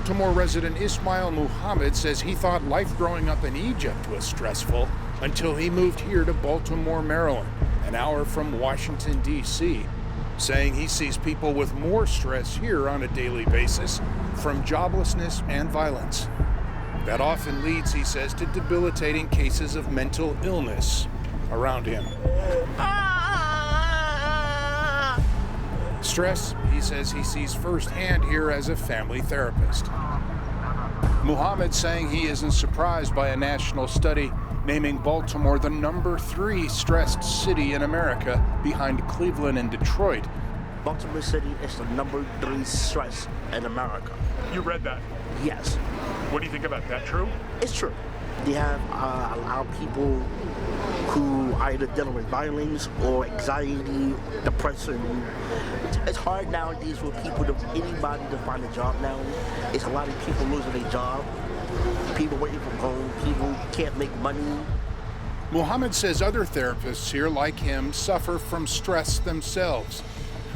Baltimore resident Ismail Muhammad says he thought life growing up in Egypt was stressful until he moved here to Baltimore, Maryland, an hour from Washington, D.C., saying he sees people with more stress here on a daily basis from joblessness and violence. That often leads, he says, to debilitating cases of mental illness around him. Stress, he says he sees firsthand here as a family therapist. Muhammad saying he isn't surprised by a national study naming Baltimore the #3 stressed city in America behind Cleveland and Detroit. Baltimore City is the #3 stress in America. You read that? Yes. What do you think about that? True? It's true. They have a lot of people who are either dealing with violence or anxiety, depression. It's hard nowadays for anybody to find a job now. It's a lot of people losing their job, people working from home, people can't make money. Muhammad says other therapists here like him suffer from stress themselves,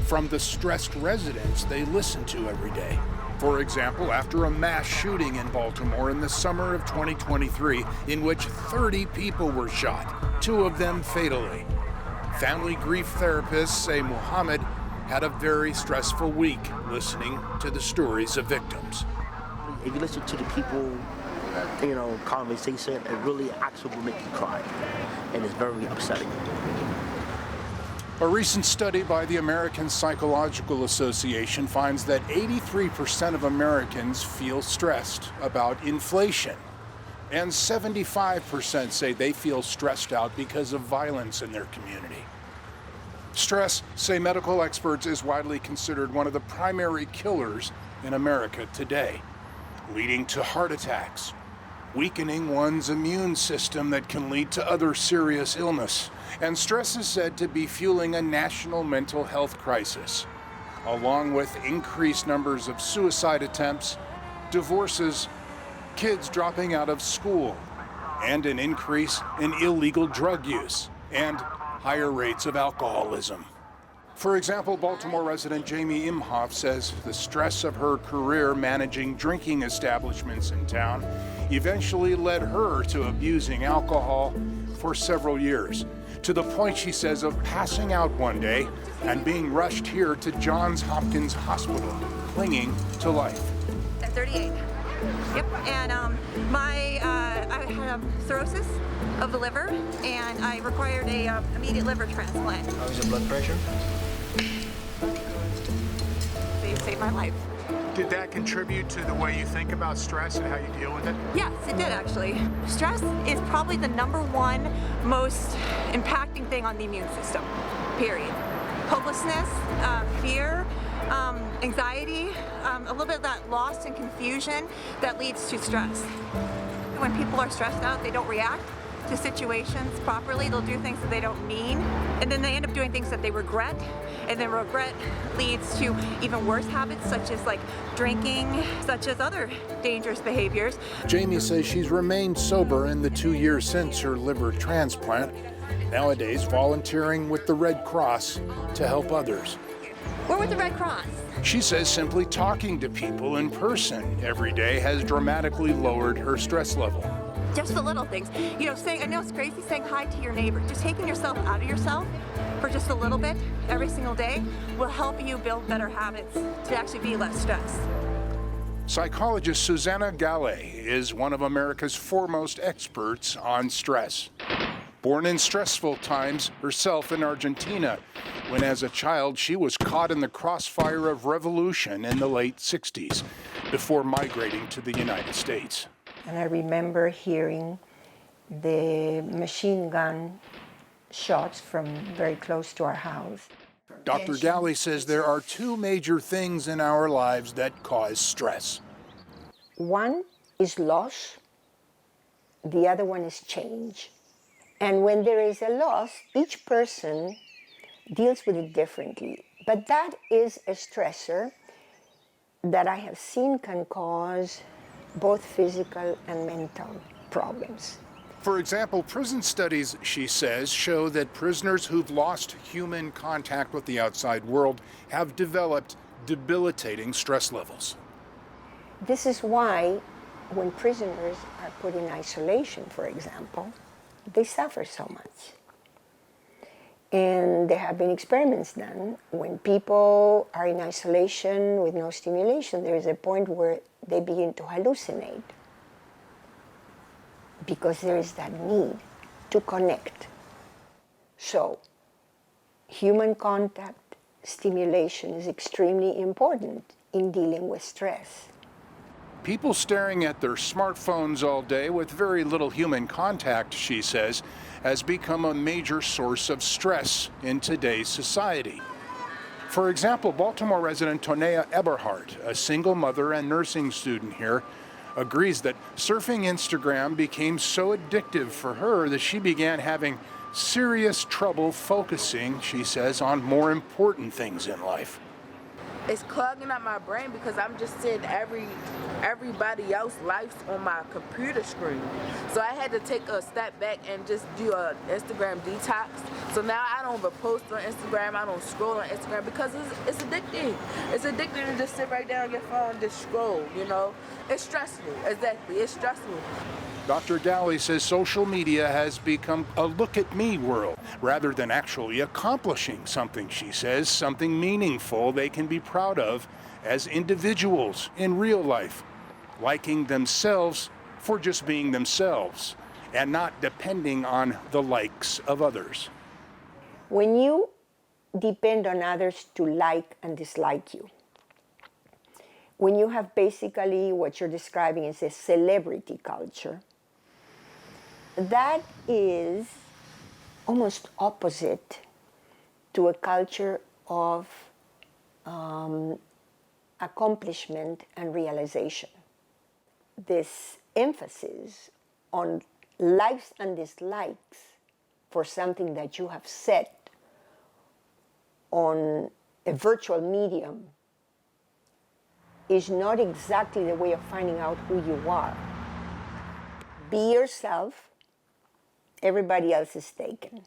from the stressed residents they listen to every day. For example, after a mass shooting in Baltimore in the summer of 2023, in which 30 people were shot, 2 of them fatally. Family grief therapists say Muhammad had a very stressful week listening to the stories of victims. If you listen to the people, conversation, it really actually will make you cry, and it's very upsetting. A recent study by the American Psychological Association finds that 83% of Americans feel stressed about inflation, and 75% say they feel stressed out because of violence in their community. Stress, say medical experts, is widely considered one of the primary killers in America today, leading to heart attacks, weakening one's immune system that can lead to other serious illness. And stress is said to be fueling a national mental health crisis, along with increased numbers of suicide attempts, divorces, kids dropping out of school, and an increase in illegal drug use and higher rates of alcoholism. For example, Baltimore resident Jamie Imhoff says the stress of her career managing drinking establishments in town eventually led her to abusing alcohol for several years, to the point, she says, of passing out one day and being rushed here to Johns Hopkins Hospital, clinging to life. At 38. Yep, and I had cirrhosis of the liver, and I required a immediate liver transplant. How is your blood pressure? They saved my life. Did that contribute to the way you think about stress and how you deal with it? Yes, it did actually. Stress is probably the #1 most impacting thing on the immune system, period. Hopelessness, fear, anxiety, a little bit of that loss and confusion that leads to stress. When people are stressed out, they don't react to situations properly. They'll do things that they don't mean, and then they end up doing things that they regret, and then regret leads to even worse habits, such as like drinking, such as other dangerous behaviors. Jamie says she's remained sober in the 2 years since her liver transplant, nowadays volunteering with the Red Cross to help others. We're with the Red Cross. She says simply talking to people in person every day has dramatically lowered her stress level. Just the little things. I know it's crazy saying hi to your neighbor. Just taking yourself out of yourself for just a little bit every single day will help you build better habits to actually be less stressed. Psychologist Susanna Gallet is one of America's foremost experts on stress. Born in stressful times herself in Argentina, when as a child she was caught in the crossfire of revolution in the late 60s before migrating to the United States. And I remember hearing the machine gun shots from very close to our house. Dr. Galley says there are 2 major things in our lives that cause stress. One is loss, the other one is change. And when there is a loss, each person deals with it differently. But that is a stressor that I have seen can cause both physical and mental problems. For example, prison studies, she says, show that prisoners who've lost human contact with the outside world have developed debilitating stress levels. This is why when prisoners are put in isolation, for example, they suffer so much. And there have been experiments done. When people are in isolation with no stimulation, there is a point where they begin to hallucinate because there is that need to connect. So, human contact, stimulation is extremely important in dealing with stress. People staring at their smartphones all day with very little human contact, she says, has become a major source of stress in today's society. For example, Baltimore resident Tonea Eberhardt, a single mother and nursing student here, agrees that surfing Instagram became so addictive for her that she began having serious trouble focusing, she says, on more important things in life. It's clogging up my brain because I'm just seeing everybody else's lives on my computer screen. So I had to take a step back and just do an Instagram detox. So now I don't even post on Instagram, I don't scroll on Instagram because it's addicting. It's addicting to just sit right there on your phone and just scroll, you know? It's stressful, exactly, it's stressful. Dr. Galley says social media has become a look-at-me world rather than actually accomplishing something, she says, something meaningful they can be proud of as individuals in real life, liking themselves for just being themselves and not depending on the likes of others. When you depend on others to like and dislike you, when you have basically what you're describing as a celebrity culture, that is almost opposite to a culture of accomplishment and realization. This emphasis on likes and dislikes for something that you have set on a virtual medium is not exactly the way of finding out who you are. Be yourself. Everybody else is taken.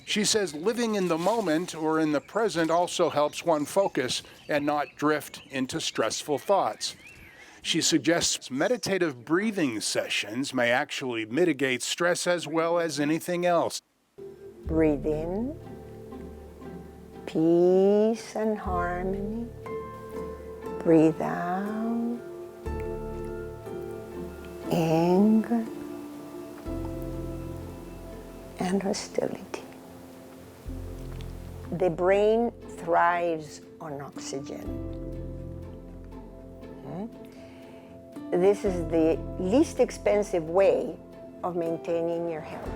She says living in the moment or in the present also helps one focus and not drift into stressful thoughts. She suggests meditative breathing sessions may actually mitigate stress as well as anything else. Breathe in, peace and harmony. Breathe out, anger and hostility. The brain thrives on oxygen. This is the least expensive way of maintaining your health.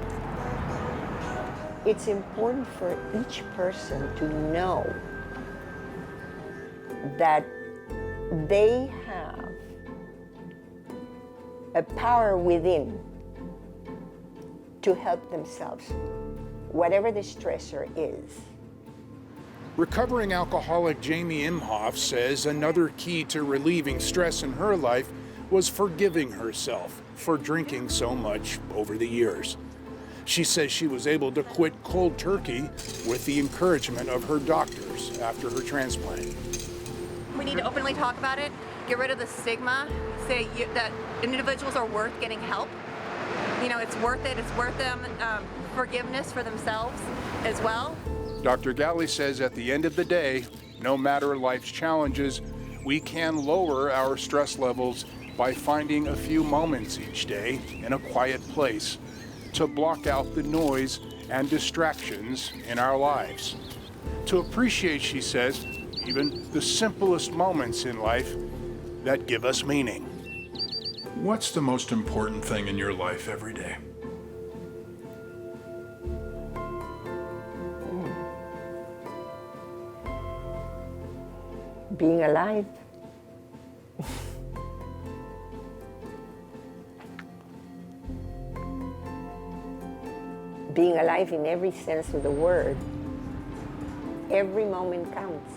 It's important for each person to know that they have a power within to help themselves, whatever the stressor is. Recovering alcoholic Jamie Imhoff says another key to relieving stress in her life was forgiving herself for drinking so much over the years. She says she was able to quit cold turkey with the encouragement of her doctors after her transplant. We need to openly talk about it, get rid of the stigma, say that individuals are worth getting help. You know, it's worth it, it's worth them forgiveness for themselves as well. Dr. Galley says at the end of the day, no matter life's challenges, we can lower our stress levels by finding a few moments each day in a quiet place to block out the noise and distractions in our lives. To appreciate, she says, even the simplest moments in life that give us meaning. What's the most important thing in your life every day? Being alive. Being alive in every sense of the word. Every moment counts.